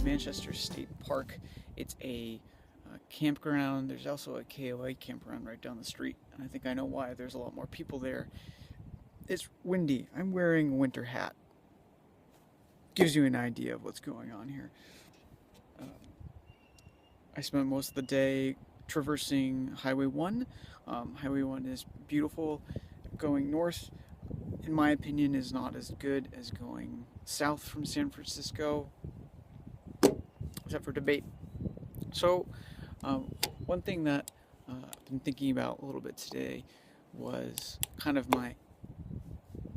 Manchester State Park. It's a campground. There's also a KOA campground right down the street, and I think I know why. There's a lot more people there. It's windy. I'm wearing a winter hat. Gives you an idea of what's going on here. Uh, I spent most of the day traversing Highway 1. Highway 1 is beautiful. Going north, in my opinion, is not as good as going south from San Francisco, except for debate. So, one thing that I've been thinking about a little bit today was kind of my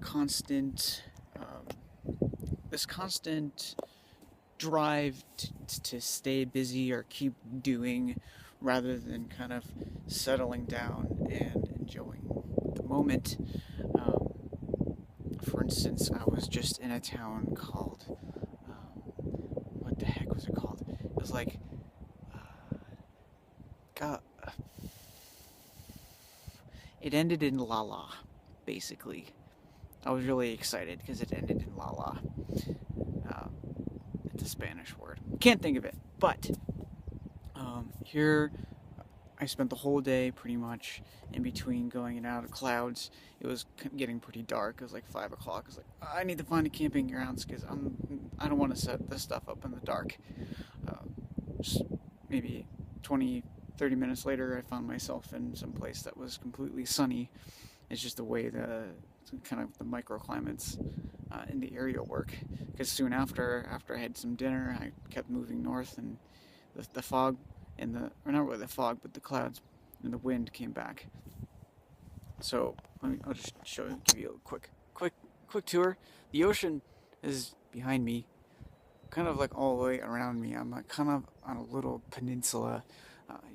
constant, this constant drive to stay busy or keep doing rather than kind of settling down and enjoying the moment. For instance, I was just in a town called, what the heck was it called? It was like, God, it ended in Lala, basically. I was really excited because it ended in Lala. It's a Spanish word. Can't think of it, but here I spent the whole day pretty much in between going in and out of clouds. It was getting pretty dark. It was like 5 o'clock. I was like, I need to find a camping grounds because I don't want to set this stuff up in the dark. Just maybe 20, 30 minutes later, I found myself in some place that was completely sunny. It's just the way the kind of the microclimates in the area work. Because soon after I had some dinner, I kept moving north, and the fog and or not really the fog, but the clouds and the wind came back. So I'll just give you a quick tour. The ocean is behind me, kind of like all the way around me. I'm kind of on a little peninsula.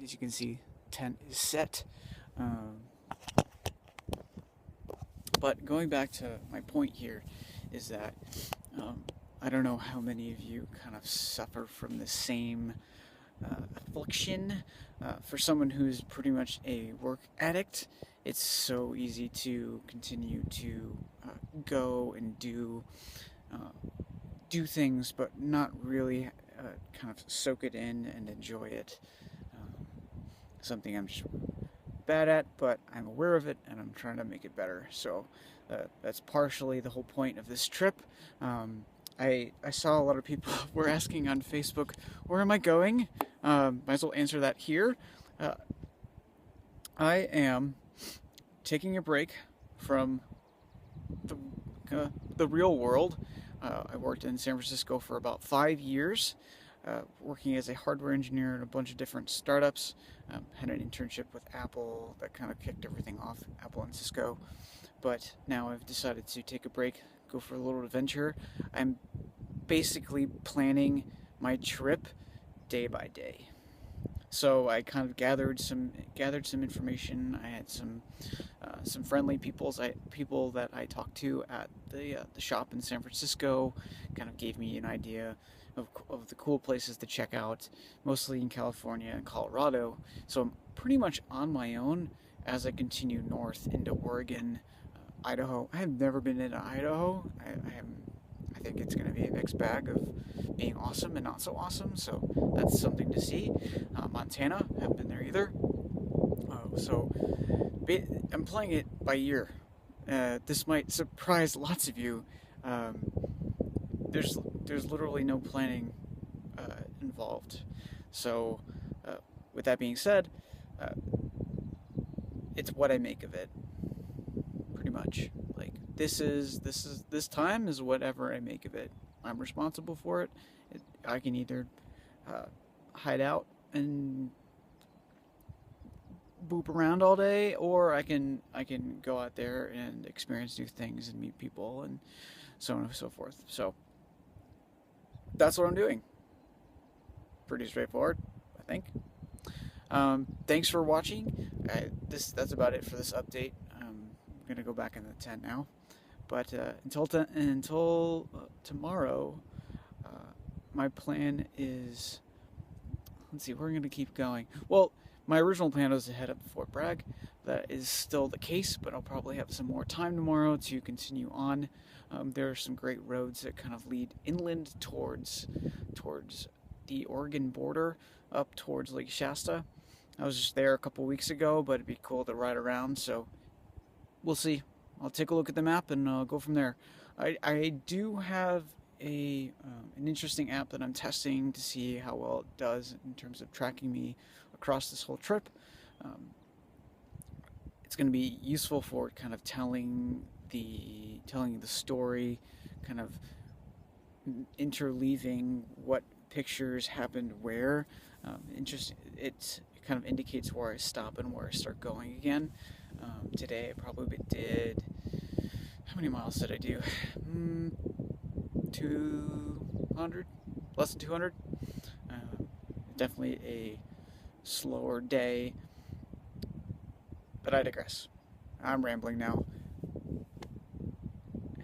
As you can see, tent is set. But going back to my point here is that I don't know how many of you kind of suffer from the same affliction. For someone who's pretty much a work addict, it's so easy to continue to go and do things, but not really kind of soak it in and enjoy it. Something I'm just bad at, but I'm aware of it and I'm trying to make it better. So that's partially the whole point of this trip. I saw a lot of people were asking on Facebook, where am I going? Might as well answer that here. I am taking a break from the real world. I worked in San Francisco for about 5 years, working as a hardware engineer in a bunch of different startups. Had an internship with Apple that kind of kicked everything off, Apple and Cisco. But now I've decided to take a break, go for a little adventure. I'm basically planning my trip day by day. So I kind of gathered some information. I had some friendly people that I talked to at the shop in San Francisco. Kind of gave me an idea of the cool places to check out, mostly in California and Colorado. So I'm pretty much on my own as I continue north into Oregon, Idaho. I have never been into Idaho. I think it's going to be a mixed bag of being awesome and not so awesome. So that's something to see. Montana, haven't been there either. So I'm playing it by ear. This might surprise lots of you. There's literally no planning involved. So, with that being said, it's what I make of it. Pretty much, like this time is whatever I make of it. I'm responsible for it. I can either hide out and boop around all day, or I can go out there and experience new things and meet people and so on and so forth. So that's what I'm doing. Pretty straightforward, I think. Thanks for watching. That's about it for this update. I'm gonna go back in the tent now. But until tomorrow, my plan is. Let's see, we're gonna keep going. Well, my original plan was to head up to Fort Bragg. That is still the case, but I'll probably have some more time tomorrow to continue on. There are some great roads that kind of lead inland towards the Oregon border up towards Lake Shasta. I was just there a couple weeks ago, but it'd be cool to ride around, so we'll see. I'll take a look at the map and go from there. I do have an interesting app that I'm testing to see how well it does in terms of tracking me across this whole trip. It's going to be useful for kind of telling the story, kind of interleaving what pictures happened where. It kind of indicates where I stop and where I start going again. Today I probably did, how many miles did I do? 200, less than 200. Definitely a slower day, but I digress. I'm rambling now.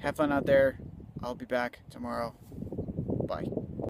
Have fun out there. I'll be back tomorrow. Bye.